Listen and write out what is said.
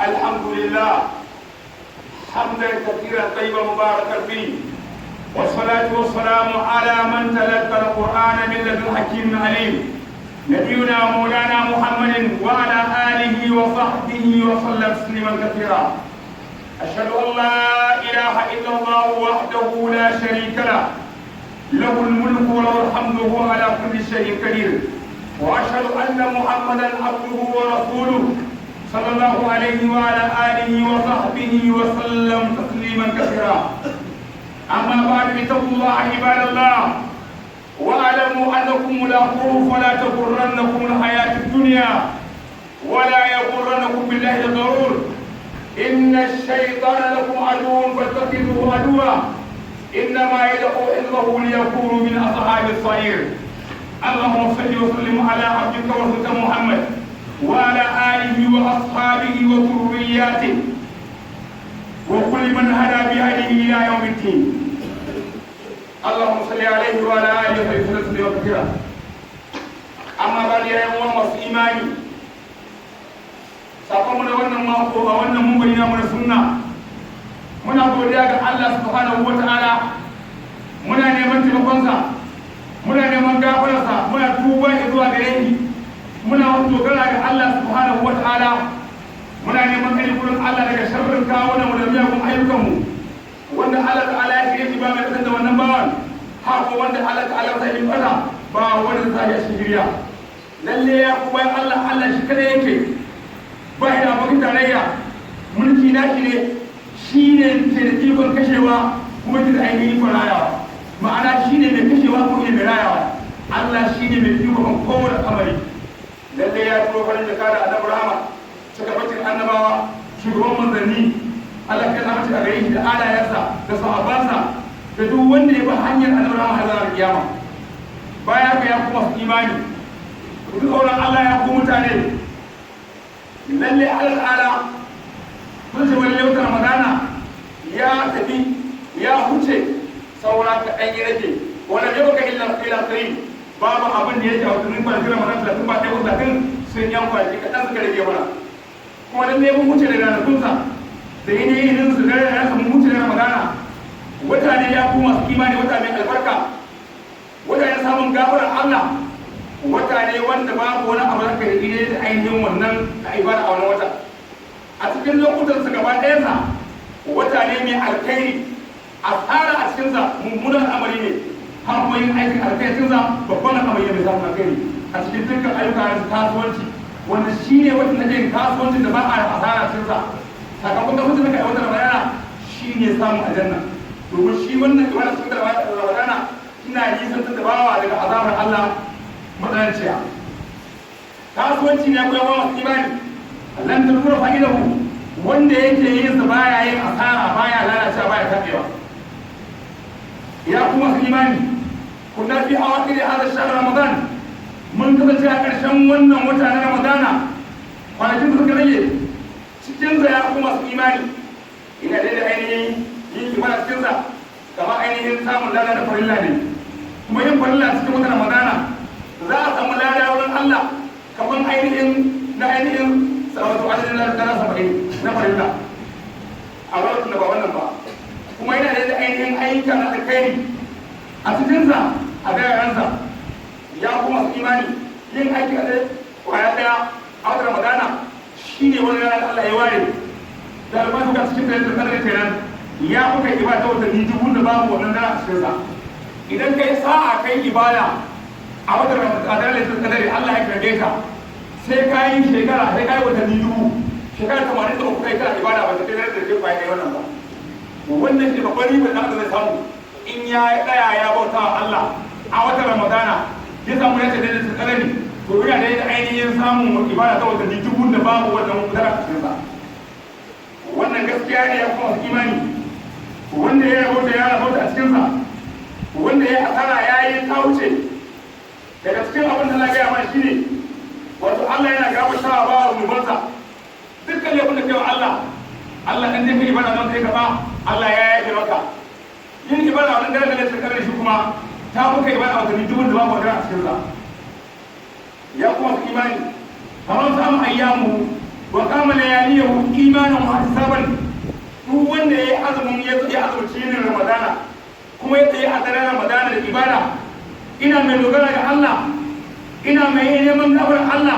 الحمد لله حمدا كثيرا طيبا مباركا فيه، والصلاة والسلام على من تلقى القرآن من لدن حكيم عليم، نبينا مولانا محمد وعلى آله وصحبه وسلم تسليما كثيرا. أشهد أن لا إله إلا الله وحده لا شريك له، له الملك وله الحمد وهو على كل شيء قدير، وأشهد أن محمدا عبده ورسوله صلى الله عليه وعلى آله وصحبه وسلم تسليما كثيرا. أما بعد، اتقوا الله عباد الله، واعلموا أنكم ملاقوه، فلا تغرنكم الحياة الدنيا ولا يغرنكم بالله الغرور. إن الشيطان لكم عدو فاتخذوه عدوا، إنما يدعو حزبه ليكونوا من أصحاب السعير. اللهم صل وسلم على عبدك ورسولك محمد وعلى آله وأصحابه وذرياته وكل من هدى بهديه إلى يوم الدين. اللهم صل عليه وعلى آله وصحبه وسلم كثيرا. أما بعد يا أيها إيماني، sakon da wannan mako a wannan mumbari na mana sunna, muna godiya ga Allah subhanahu wa ta'ala, muna neman taimakonsa, muna neman gafararsa, muna tuba zuwa gare shi, muna dogara ga Allah subhanahu wa ta'ala, muna neman kai gurin Allah daga sharrin kawunan mu da miyagun ayyukanmu, wanda Allah ta'ala ya shirye shi ba mai kasance da wannan bawan, haka wanda Allah ta'ala ya yi fada ba wanda zai ya shirya. Lalle ya kuma Allah shi kada yake ba da abokin tarayya, mulki na shi ne, shi ne ke da ikon kashewa kuma ke da ainihin ikon rayawa, ma'ana shi ne mai kashewa ko ne mai rayawa. Allah shi ne mai ikon kowane kamari. Lalle ya turo farin da kada annabi rahama, shugabancin annabawa, shugaban manzanni, Allah ya zama a gare shi da alayensa da sahabbansa da duk wanda ya bi hanyar annabi rahama har zuwa kiyama. Baya ga ya kuma su imani, duk auren Allah ya ku mutane. Lalle Allah ta'ala mun ce wani yau Ramadana ya tafi ya huce, saura ka dan yi rage, wala yau ka illa kai babu abin da yake a wurin kwanaki Ramadan 30 ba dai wata din sun yan kwanaki kadan suka rage mana, kuma lalle mun huce da ranakun sa da yin su da ranakun mun huce da Ramadana. Wata ne ya kuma su imani, wata mai albarka, wata ne samun gafarar Allah, wata ne wanda babu wani abu da kai ne da ainihin wannan ibada a wannan wata. A cikin lokutan su gaba ɗayan sa wata ne mai alkhairi, a tsara a cikin sa mummunan amari ne, har kuma yin aikin alkhairin sa babban amari ne mai samun alkhairi a cikin dukkan ayyuka na kasuwanci, wanda shi ne wata na yin kasuwancin da ba a asara cikin sa. Sakamakon kasuwancin da ka aiwatar da bayana shi ne samun aljanna, domin shi wannan ibada cikin da bayana ina nisantar da bawa daga azabar Allah matsananciya. Kasuwanci ne akwai masu imani, lan ta tura fa'idahu, wanda yake yin sa baya yin asara, baya lalacewa, baya tabewa. Ya kuma su imani, kunna fi awaqi hada shahr Ramadan, mun kasance a ƙarshen wannan wata na Ramadana, kwanakin suka rage cikin sa. Ya kuma su imani, ina da ainihin yin ibada cikin sa kamar ainihin samun lada da farilla ne, kuma yin farilla cikin wata Ramadana za a samu lada wurin Allah kamar ainihin wato adadin lada 70 na farilla a lokacin da ba wannan ba. Kuma yana da ainihin ayyuka na alkhairi a cikinsa a gayaransa. Ya kuma su imani, yin aiki a ɗaya kwaya ɗaya a wata Ramadana shi ne wani ranar Allah ya ware da albarka cikin da yadda kadar kenan, ya kuka ibada watanni 1000 da babu wannan dara a cikinsa. Idan kai sa'a kai ibada a wata Ramadana da kadar Allah ya karbe ka, sai ka yi shekara, sai ka yi watanni 1000, shekara 83 kai kana ibada ba ta kai da ke kwaya ɗaya wannan ba. Wannan shi babban ribar da zai samu in ya tsaya ya bauta wa Allah a watan Ramadana, ya samu ya ce da tsanani, to yana da ainihin samun ibada ta watanni 1000 da babu wannan dara a cikinsa. Wannan gaskiya ne ya kuma imani, wanda ya rabauta a cikinsa, wanda ya asara ya yi tauce. Daga cikin abin da na gaya mana shi ne, wato Allah yana gabata wa bawa zunubansa dukkan laifin da kai wa Allah ɗan zai kai ibada don kai ka ba, Allah ya yafe maka. Yin ibada wannan dare da laifin kare shi kuma ta muka ibada a watanni 1000 da babu wadana a cikinsa. Ya kuma su imani, kamar samun ayyamu wa kama layaliyahu imanan wa ihtisaban duk wanda yayi azumin ya azumci ne Ramadana kuma ya tsaye a daren Ramadana da ibada ina mai dogara ga Allah ina mai neman gafarar Allah